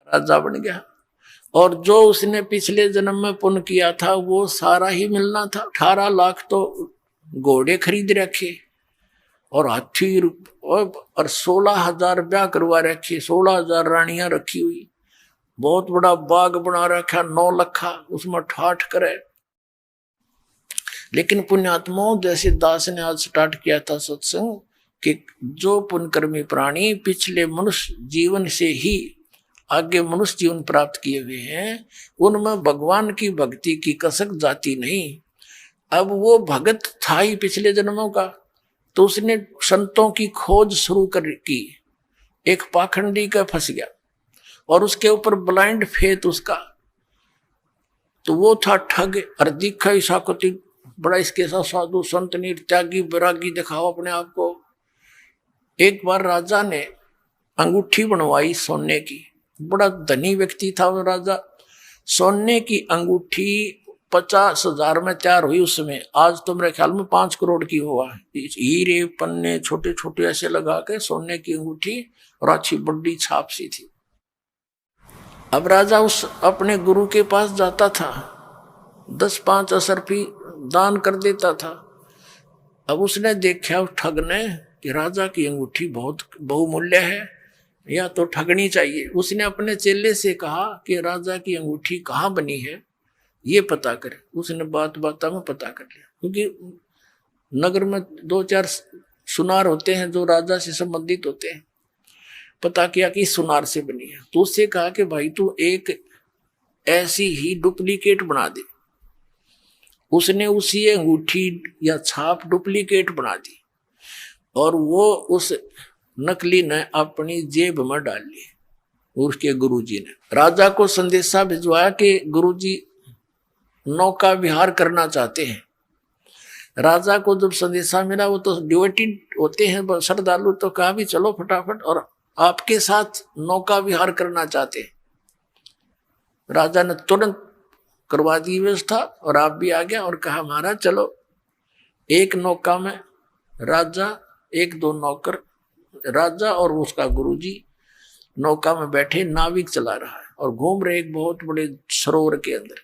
राजा बन गया। और जो उसने पिछले जन्म में पुण्य किया था वो सारा ही मिलना था। 18 लाख तो घोड़े खरीद रखे और हाथी और 16,000 ब्याह करवा रखे, 16,000 रानियां रखी हुई, बहुत बड़ा बाग बना रखा 9 लखा, उसमें ठाठ करे। लेकिन पुण्यात्माओं, जैसे दास ने आज स्टार्ट किया था सत्संग कि जो पुण्यकर्मी प्राणी पिछले मनुष्य जीवन से ही आगे मनुष्य जीवन प्राप्त किए हुए हैं, उनमें भगवान की भक्ति की कसक जाती नहीं। अब वो भगत था ही पिछले जन्मों का, तो उसने संतों की खोज शुरू कर की। एक पाखंडी का फंस गया और उसके ऊपर ब्लाइंड फेथ उसका, तो वो था ठग। और दिखा ईसा को बड़ा इसके साथ साधु संत त्यागी बैरागी दिखाओ अपने आप को। एक बार राजा ने अंगूठी बनवाई सोने की, बड़ा धनी व्यक्ति था वो राजा। सोने की अंगूठी 50,000 में तैयार हुई उस समय, आज तो मेरे ख्याल में 5 करोड़ की हुआ। हीरे पन्ने छोटे छोटे ऐसे लगा के सोने की अंगूठी और अच्छी बड़ी छाप सी थी। अब राजा उस अपने गुरु के पास जाता था, 10-5 असरफी दान कर देता था। अब उसने देखा उस ठग ने कि राजा की अंगूठी बहुत बहुमूल्य है, या तो ठगनी चाहिए। उसने अपने चेले से कहा कि राजा की अंगूठी कहाँ बनी है ये पता करे। उसने बात में पता कर लिया, क्योंकि नगर में 2-4 सुनार होते हैं जो राजा से संबंधित होते हैं। पता किया कि सुनार से बनी है, तो उससे कहा कि भाई तू एक ऐसी ही डुप्लीकेट बना दे। उसने उसी अंगूठी या छाप डुप्लीकेट बना दी और वो उस नकली ने अपनी जेब में डाल ली। उसके गुरुजी ने राजा को संदेशा भिजवाया कि गुरुजी नौका विहार करना चाहते हैं। राजा को जब संदेशा मिला, वो तो डिवोटेड होते हैं श्रद्धालु, तो कहा भी चलो फटाफट, और आपके साथ नौका विहार करना चाहते हैं। राजा ने तुरंत करवा दी व्यवस्था और आप भी आ गया और कहा महाराज चलो। एक नौका में राजा, 1-2 नौकर, राजा और उसका गुरुजी नौका में बैठे, नाविक चला रहा है और घूम रहे एक बहुत बड़े सरोवर के अंदर।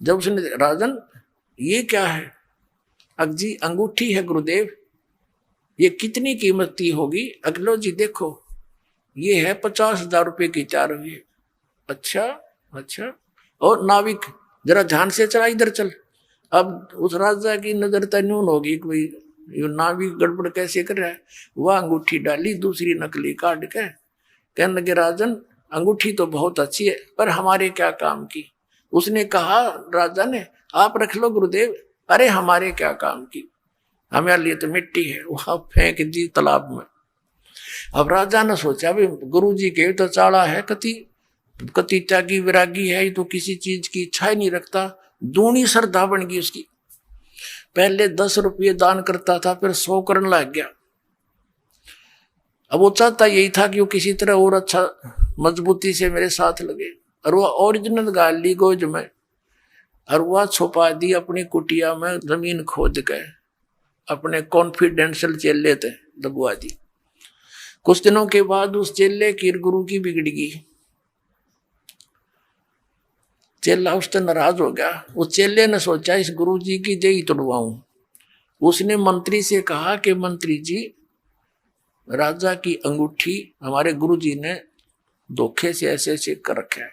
जब उसने, राजन ये क्या है? अजी अंगूठी है गुरुदेव, ये कितनी कीमत की होगी? अगलो जी देखो, ये है 50,000 रुपये की तैयार हुई। अच्छा अच्छा, और नाविक जरा ध्यान से चला, इधर चल। अब उस राजा की नजर तन्यून होगी कि भाई ये नाविक गड़बड़ कैसे कर रहा है। वह अंगूठी डाली, दूसरी नकली काट के कहने लगे राजन अंगूठी तो बहुत अच्छी है, पर हमारे क्या काम की? उसने कहा, राजा ने, आप रख लो गुरुदेव। अरे हमारे क्या काम की, हमारे लिए तो मिट्टी है। वहां फेंक दी तालाब में। अब राजा ने सोचा भी गुरु जी के तो चाड़ा है, कति कति त्यागी विरागी है, तो किसी चीज की इच्छा ही नहीं रखता। दूनी श्रद्धा बन गई उसकी। पहले 10 रुपये दान करता था, फिर 100 करने लग गया। अब वो चाहता यही था कि वो किसी तरह और अच्छा मजबूती से मेरे साथ लगे, और वह ओरिजिनल गाल ली गोज में, और वह छुपा दी अपनी कुटिया में, जमीन खोद के अपने कॉन्फिडेंशियल चेले थे दबवा दी। कुछ दिनों के बाद उस चेले की गुरु की बिगड़ गई। चेला उससे नाराज हो गया। उस चेले ने सोचा इस गुरु जी की जय तोड़वाऊं। उसने मंत्री से कहा कि मंत्री जी, राजा की अंगूठी हमारे गुरु जी ने धोखे से ऐसे ऐसे कर रखा है।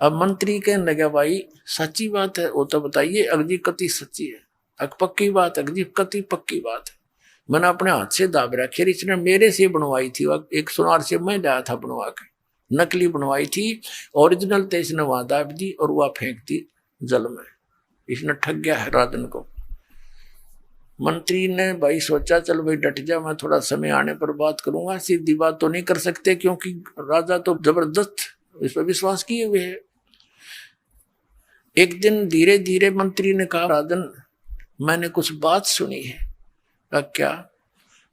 अब मंत्री कहने लगा, भाई सच्ची बात है वो तो बताइए। अगजी कति सच्ची है, अग पक्की बात, अगजी कति पक्की बात है। मैंने अपने हाथ से दाब रखी, इसने मेरे से बनवाई थी। एक सुनार से मैं लाया था बनवा के, नकली बनवाई थी। ओरिजिनल तो इसने वहां दाब दी और वह फेंक दी जल में। इसने ठग गया है राजन को। मंत्री ने भाई सोचा, चल भाई डट जा, मैं थोड़ा समय आने पर बात करूंगा। सीधी बात तो नहीं कर सकते, क्योंकि राजा तो जबरदस्त इस पर विश्वास किए हुए है। एक दिन धीरे धीरे मंत्री ने कहा, राजन मैंने कुछ बात सुनी है। क्या?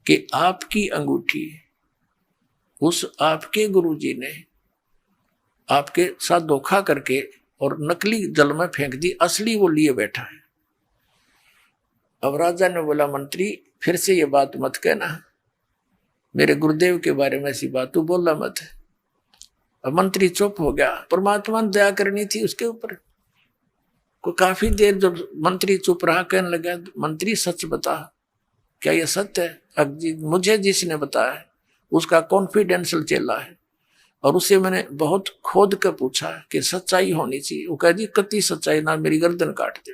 कि आपकी अंगूठी उस आपके गुरुजी ने आपके साथ धोखा करके और नकली जल में फेंक दी, असली वो लिए बैठा है। अब राजा ने बोला, मंत्री फिर से ये बात मत कहना, मेरे गुरुदेव के बारे में ऐसी बात तू बोला मत। अब मंत्री चुप हो गया। परमात्मा ने दया करनी थी उसके ऊपर। को काफी देर जब मंत्री चुप रहा, कहने लगा मंत्री सच बता, क्या ये सत्य है? मुझे जिसने बताया है उसका कॉन्फिडेंशियल चेला है, और उसे मैंने बहुत खोद कर पूछा कि सच्चाई होनी चाहिए। वो कह दी कति सच्चाई ना, मेरी गर्दन काट दे।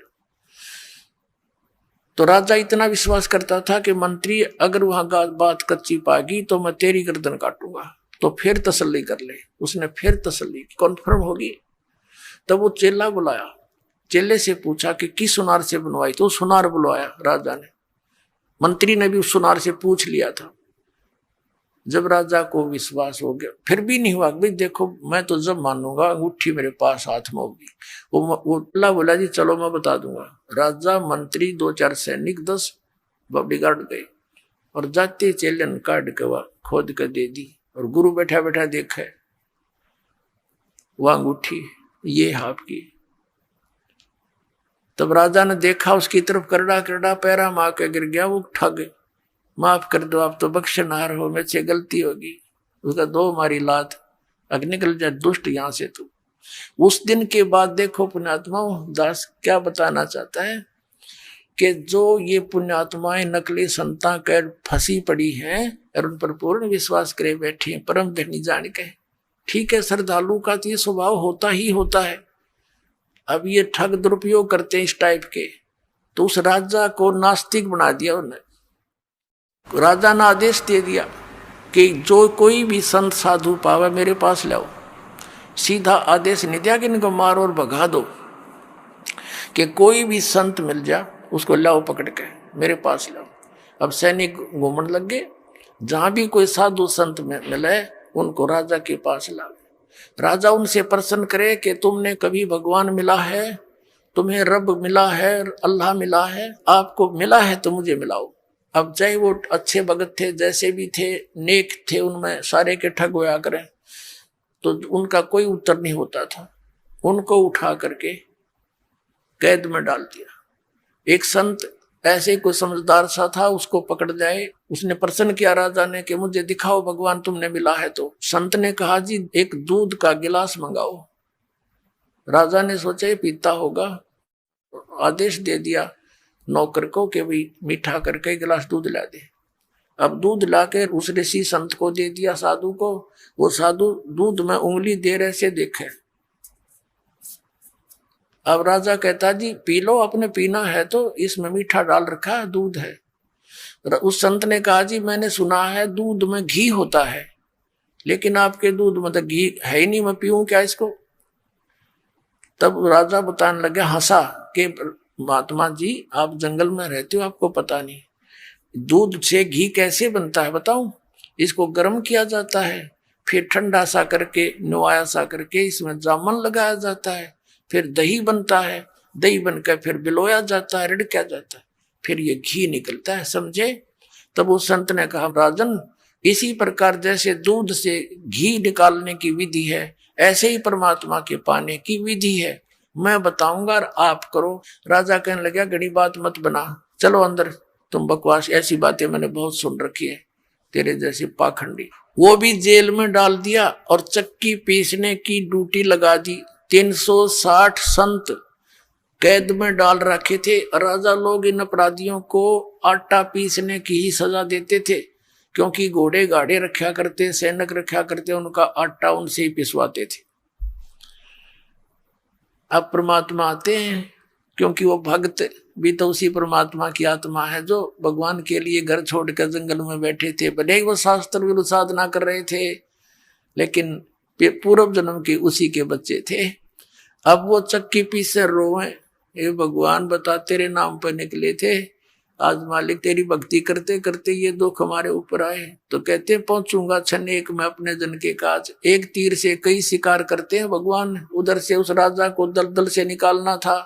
तो राजा इतना विश्वास करता था कि मंत्री अगर वहां बात कच्ची पागी तो मैं तेरी गर्दन काटूंगा, तो फिर तसल्ली कर ले। उसने फिर तसल्ली कॉन्फर्म होगी। तब वो चेला बुलाया, चेले से पूछा कि किस सुनार से बनवाई? तो सुनार बुलवाया राजा ने। मंत्री ने भी उस सुनार से पूछ लिया था। जब राजा को विश्वास हो गया, फिर भी नहीं हुआ, भाई देखो मैं तो जब मानूंगा अंगूठी मेरे पास हाथ में होगी। वो बोला जी चलो मैं बता दूंगा। राजा, मंत्री, 2-4 सैनिक, 10 बॉडीगार्ड गए और जाते चेले ने काट के वह खोद कर दे दी। और गुरु बैठा बैठा देखे वह अंगूठी ये आपकी। तब राजा ने देखा उसकी तरफ, करड़ा करड़ा पैरा मार के गिर गया। वो ठग, माफ कर दो, आप तो बख्शनार हो, मेरे से गलती होगी। उसका दो मारी लात, अग निकल जाए दुष्ट यहां से तू। उस दिन के बाद देखो पुण्यात्मा दास क्या बताना चाहता है कि जो ये पुण्यात्माएं नकली संता कर फंसी पड़ी हैं और उन पर पूर्ण विश्वास करे बैठे हैं, परम धनी जान के। ठीक है, श्रद्धालु का तो ये स्वभाव होता ही होता है। अब ये ठग दुरुपयोग करते हैं इस टाइप के, तो उस राजा को नास्तिक बना दिया उन्होंने। राजा ने आदेश दे दिया कि जो कोई भी संत साधु पावे मेरे पास लाओ। सीधा आदेश नहीं दिया कि इनको मारो और भगा दो, कि कोई भी संत मिल जा उसको लाओ पकड़ के मेरे पास लाओ। अब सैनिक घूमने लग गए, जहां भी कोई साधु संत मिले उनको राजा के पास लाओ। राजा उनसे प्रश्न करे कि तुमने कभी भगवान मिला है, तुम्हें रब मिला है, अल्लाह मिला है? आपको मिला है तो मुझे मिलाओ। अब चाहे वो अच्छे भगत थे, जैसे भी थे, नेक थे, उनमें सारे के ठग होया करें, तो उनका कोई उत्तर नहीं होता था। उनको उठा करके कैद में डाल दिया। एक संत ऐसे कोई समझदार सा था, उसको पकड़ जाए। उसने प्रश्न किया राजा ने कि मुझे दिखाओ भगवान तुमने मिला है तो। संत ने कहा जी एक दूध का गिलास मंगाओ। राजा ने सोचा ये पीता होगा, आदेश दे दिया नौकर को कि भाई मीठा करके गिलास दूध ला दे। अब दूध लाकर उस ऋषि संत को दे दिया, साधु को। वो साधु दूध में उंगली दे रहे से देखे। अब राजा कहता जी पी लो, अपने पीना है तो, इसमें मीठा डाल रखा है, दूध है। उस संत ने कहा जी मैंने सुना है दूध में घी होता है, लेकिन आपके दूध में तो घी है ही नहीं, मैं पीऊं क्या इसको? तब राजा बताने लगे, हंसा कि महात्मा जी आप जंगल में रहते हो, आपको पता नहीं दूध से घी कैसे बनता है बताऊं? इसको गर्म किया जाता है, फिर ठंडा सा करके, नुआया सा करके इसमें जामन लगाया जाता है, फिर दही बनता है, दही बनकर फिर बिलोया जाता है, रिड़का जाता है, फिर ये घी निकलता है, समझे? तब उस संत ने कहा राजन इसी प्रकार जैसे दूध से घी निकालने की विधि है, ऐसे ही परमात्मा के पाने की विधि है, मैं बताऊंगा और आप करो। राजा कहने लगा घड़ी बात मत बना, चलो अंदर, तुम बकवास, ऐसी बातें मैंने बहुत सुन रखी है तेरे जैसे पाखंडी। वो भी जेल में डाल दिया और चक्की पीसने की ड्यूटी लगा दी। 360 संत कैद में डाल रखे थे। राजा लोग इन अपराधियों को आटा पीसने की ही सजा देते थे, क्योंकि घोड़े गाड़े रखा करते, सैनिक रखा करते, उनका आटा उनसे ही पिसवाते थे। अब परमात्मा आते हैं, क्योंकि वो भक्त भी तो उसी परमात्मा की आत्मा है जो भगवान के लिए घर छोड़कर जंगल में बैठे थे। भले ही वो शास्त्र विरुद्ध साधना कर रहे थे, लेकिन पूर्व जन्म के उसी के बच्चे थे। अब वो चक्की पीसे रोए, ये भगवान बता तेरे नाम पर निकले थे, आज मालिक तेरी भक्ति करते करते ये दुख हमारे ऊपर आए। तो कहते पहुंचूंगा क्षण एक में अपने जन के काज। एक तीर से कई शिकार करते हैं भगवान। उधर से उस राजा को दलदल से निकालना था,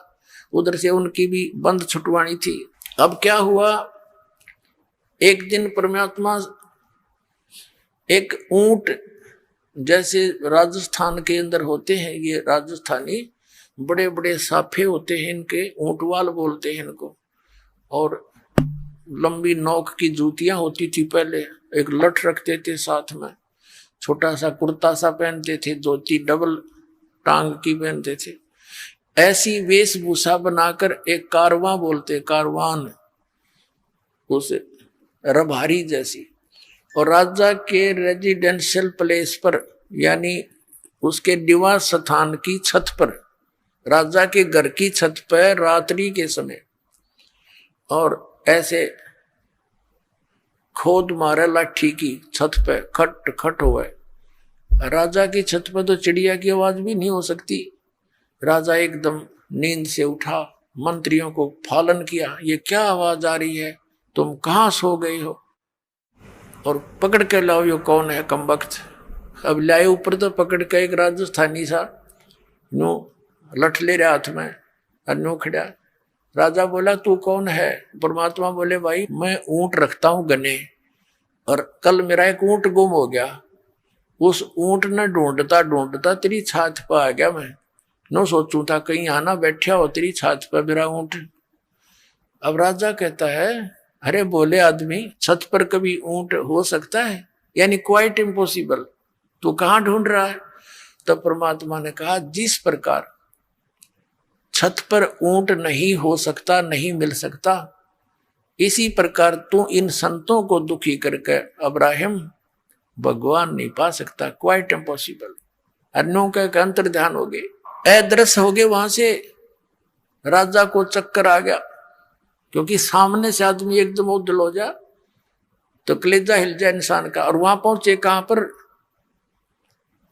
उधर से उनकी भी बंद छुटवानी थी। अब क्या हुआ, एक दिन परमात्मा एक ऊंट, जैसे राजस्थान के अंदर होते हैं ये राजस्थानी, बड़े बड़े साफे होते हैं इनके, ऊंटवाल बोलते हैं इनको, और लंबी नोक की जूतियां होती थी पहले, एक लठ रखते थे साथ में, छोटा सा कुर्ता सा पहनते थे, धोती डबल टांग की पहनते थे। ऐसी वेशभूषा बनाकर एक कारवां बोलते, कारवान, उस रभारी जैसी, और राजा के रेजिडेंशियल प्लेस पर यानी उसके निवास स्थान की छत पर, राजा के घर की छत पर रात्रि के समय, और ऐसे खोद मारे लाठी की छत पे, खट खट हुआ। राजा की छत पर तो चिड़िया की आवाज भी नहीं हो सकती। राजा एकदम नींद से उठा, मंत्रियों को फालन किया, ये क्या आवाज आ रही है, तुम कहाँ सो गए हो, और पकड़ के लाओ ये कौन है कमबख्त। अब लाए ऊपर तो पकड़ के एक राजस्थानी सा नो लठ ले रहा हाथ में, नो खड़ा। राजा बोला तू कौन है। परमात्मा बोले भाई मैं ऊंट रखता हूं गने, और कल मेरा एक ऊंट गुम हो गया, उस ऊंट ने ढूंढता ढूंढता तेरी छात पर आ गया। मैं नो सोचू था कहीं आना बैठा हो तेरी छात पर मेरा ऊंट। अब राजा कहता है अरे बोले आदमी, छत पर कभी ऊंट हो सकता है, यानी क्वाइट इम्पॉसिबल, तू कहाँ ढूंढ रहा है। तब परमात्मा ने कहा जिस प्रकार छत पर ऊंट नहीं हो सकता, नहीं मिल सकता, इसी प्रकार तू इन संतों को दुखी करके अब्राहिम भगवान नहीं पा सकता, क्वाइट इम्पॉसिबल। अन्यों का अंतर ध्यान हो गए, अदृश्य हो गए। वहां से राजा को चक्कर आ गया, क्योंकि सामने से आदमी एकदम उदल हो जा तो कलेजा हिल जाए इंसान का। और वहां पहुंचे कहां पर,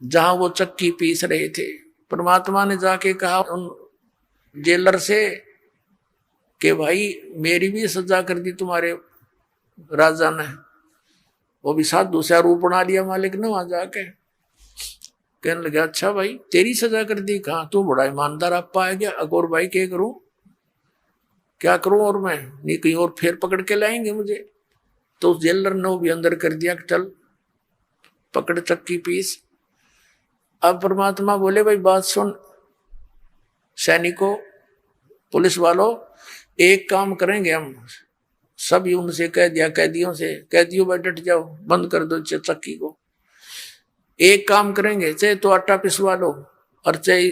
जहां वो चक्की पीस रहे थे। परमात्मा ने जाके कहा उन जेलर से कि भाई मेरी भी सजा कर दी तुम्हारे राजा ने। वो भी साधु से रूप बना लिया मालिक ने वहां जाके। कहने लगा अच्छा भाई तेरी सजा कर दी, कहा तू बड़ा ईमानदार आप पाया गया। अगौर भाई क्या करूं, क्या करूं, और मैं नहीं कहीं और फिर पकड़ के लाएंगे मुझे। तो उस जेलर ने भी अंदर कर दिया कि चल पकड़ चक्की पीस। अब परमात्मा बोले भाई बात सुन, सैनिकों पुलिस वालों, एक काम करेंगे हम सभी, उनसे कह दिया कैदियों से, कैदियों भाई डट जाओ, बंद कर दो चक्की को। एक काम करेंगे, चाहे तो आटा पिसवा लो और चाहे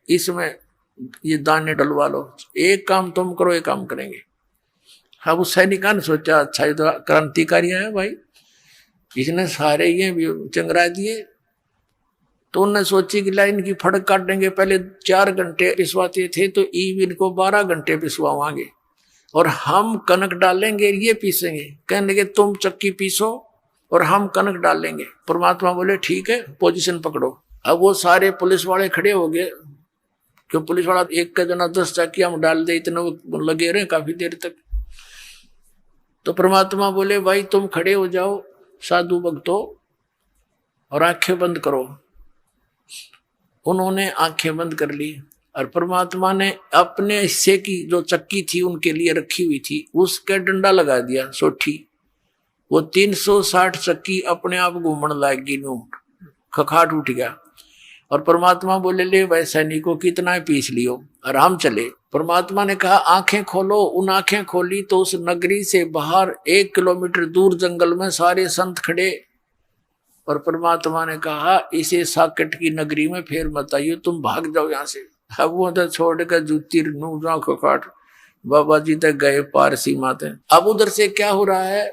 इसमें ये दाने डलवा लो, एक काम तुम करो, एक काम करेंगे। हाँ उस सैनिका ने सोचा अच्छा ये तो क्रांतिकारी है भाई, इसने सारे ये भी चंगरा दिए। तो उन्होंने सोची कि लाइन की फड़क काटेंगे, पहले 4 घंटे पिसवाते थे तो ईव इनको 12 घंटे पिसवाएंगे, और हम कनक डालेंगे ये पीसेंगे। कहने लगे तुम चक्की पीसो और हम कनक डालेंगे। परमात्मा बोले ठीक है पोजीशन पकड़ो। अब वो सारे पुलिस वाले खड़े हो गए, क्यों पुलिस वाला एक का जना 10 चक्की हम डाल दे, इतने लगे रहे काफी देर तक। तो परमात्मा बोले भाई तुम खड़े हो जाओ साधु भक्तों और आंखें बंद करो। उन्होंने आंखें बंद कर ली, और परमात्मा ने अपने हिस्से की जो चक्की थी उनके लिए रखी हुई थी उसका डंडा लगा दिया सोठी। वो 360 चक्की अपने आप घूमने लगी, खखाट उठ गया। और परमात्मा बोले ले भाई सैनिकों कितना पीस लियो, और हम चले। परमात्मा ने कहा आंखें खोलो। उन आंखें खोली तो उस नगरी से बाहर 1 किलोमीटर दूर जंगल में सारे संत खड़े। और परमात्मा ने कहा इसे साकेट की नगरी में फिर मत आइयो, तुम भाग जाओ यहाँ से। अब वो तो छोड़ कर जूती नूजा खखाट बाबा जी तक गए पार सीमा तक। अब उधर से क्या हो रहा है,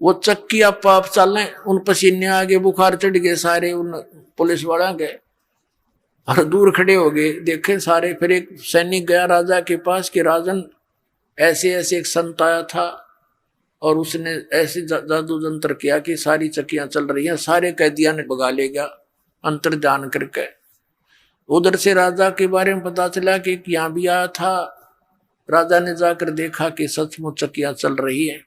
वो चक्की आप चलें, उन पसीने आगे बुखार चढ़ गए सारे उन पुलिस वाला के, और दूर खड़े हो गए देखे सारे। फिर एक सैनिक गया राजा के पास कि राजन ऐसे ऐसे एक संत आया था और उसने ऐसे जादू जंत्र किया कि सारी चक्कियां चल रही हैं, सारे कैदियां ने भगा ले गया अंतर्ध्यान करके। उधर से राजा के बारे में पता चला कि यहाँ भी आया था। राजा ने जाकर देखा कि सचमुच चक्कियां चल रही है।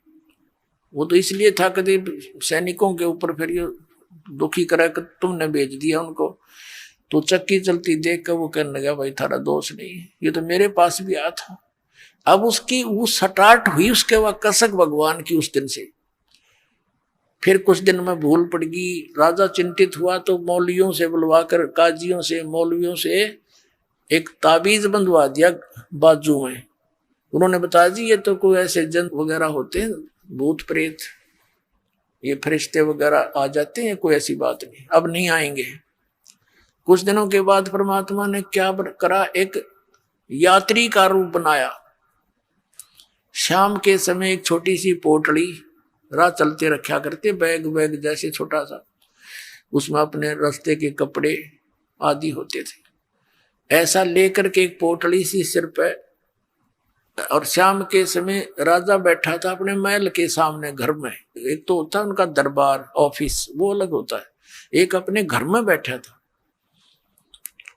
वो तो इसलिए था कभी सैनिकों के ऊपर फिर ये दुखी करा कर तुमने भेज दिया उनको। तो चक्की चलती देख कर वो कहने लगा भाई थारा दोष नहीं, ये तो मेरे पास भी आया था। अब उसकी वो स्टार्ट हुई उसके बाद कसक भगवान की उस दिन से। फिर कुछ दिन में भूल पड़ गई, राजा चिंतित हुआ तो मौलवियों से बुलवाकर, काजियों से मौलवियों से एक ताबीज बंधवा दिया बाजू में। उन्होंने बताया जी ये तो कोई ऐसे जन वगैरह होते हैं भूत प्रेत, ये फरिश्ते वगैरह आ जाते हैं, कोई ऐसी बात नहीं, अब नहीं आएंगे। कुछ दिनों के बाद परमात्मा ने क्या करा, एक यात्री का रूप बनाया। शाम के समय एक छोटी सी पोटली राह चलते रखा करते, बैग बैग जैसे छोटा सा, उसमें अपने रास्ते के कपड़े आदि होते थे। ऐसा लेकर के एक पोटली सी सिर पे, और शाम के समय राजा बैठा था अपने महल के सामने घर में। एक तो होता है उनका दरबार ऑफिस, वो अलग होता है, एक अपने घर में बैठा था।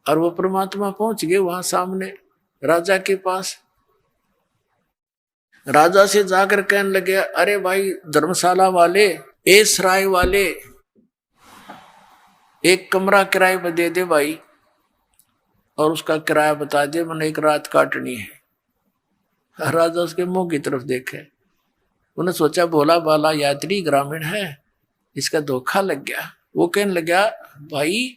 और वो परमात्मा पहुंच गए वहां सामने राजा के पास। राजा से जाकर कहने लगे, अरे भाई धर्मशाला वाले, ए सराय वाले, एक कमरा किराए पर दे दे भाई, और उसका किराया बता दे, मैंने एक रात काटनी है। राजा उसके मुंह की तरफ देखे, उन्हें सोचा भोला भाला यात्री ग्रामीण है, इसका धोखा लग गया। वो कहने लगा, भाई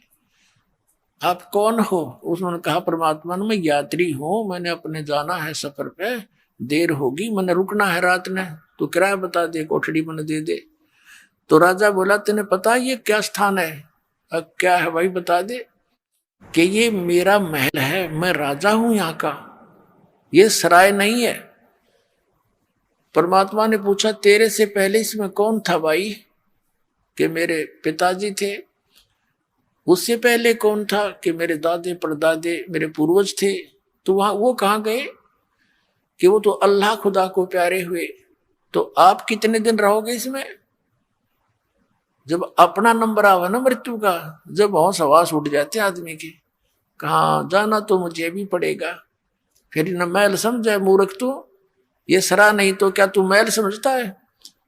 आप कौन हो? उसने कहा, परमात्मा मैं यात्री हूं, मैंने अपने जाना है सफर पे, देर होगी, मैंने रुकना है रात में, तो किराया बता दे, कोठड़ी मैंने दे दे। तो राजा बोला, तेने पता ये क्या स्थान है? क्या है भाई बता दे। कि ये मेरा महल है, मैं राजा हूं यहाँ का, ये सराय नहीं है। परमात्मा ने पूछा, तेरे से पहले इसमें कौन था भाई? कि मेरे पिताजी थे। उससे पहले कौन था? कि मेरे दादे परदादे मेरे पूर्वज थे। तो वहां वो कहाँ गए? कि वो तो अल्लाह खुदा को प्यारे हुए। तो आप कितने दिन रहोगे इसमें? जब अपना नंबर आवा ना मृत्यु का, जब होश हवास उठ जाते आदमी के, कहाँ जाना तो मुझे भी पड़ेगा। फिर न महल समझे मूर्ख तू, ये सरा नहीं तो क्या तू महल समझता है?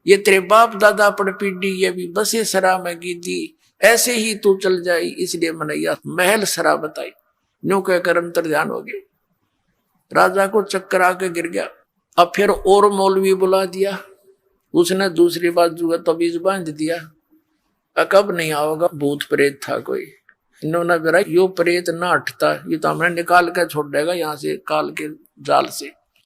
ये तेरे बाप दादा पड़ पीढ़ी, ये भी बस ये सरा में दी, ऐसे ही तू चल जाई, इसलिए मनैया महल सरा बताई। न्यू कहकर अंतर ध्यान हो गए। राजा को चक्कर आके गिर गया। अब फिर और मौलवी बुला दिया, उसने दूसरी बाजू का तबीज बांध दिया। कब नहीं आओगा, भूत प्रेत था कोई। इन्होंने बोला, यो प्रेत ना हटता, ये तो हमने निकाल कर छोड़ देगा यहाँ से, काल के जाल से।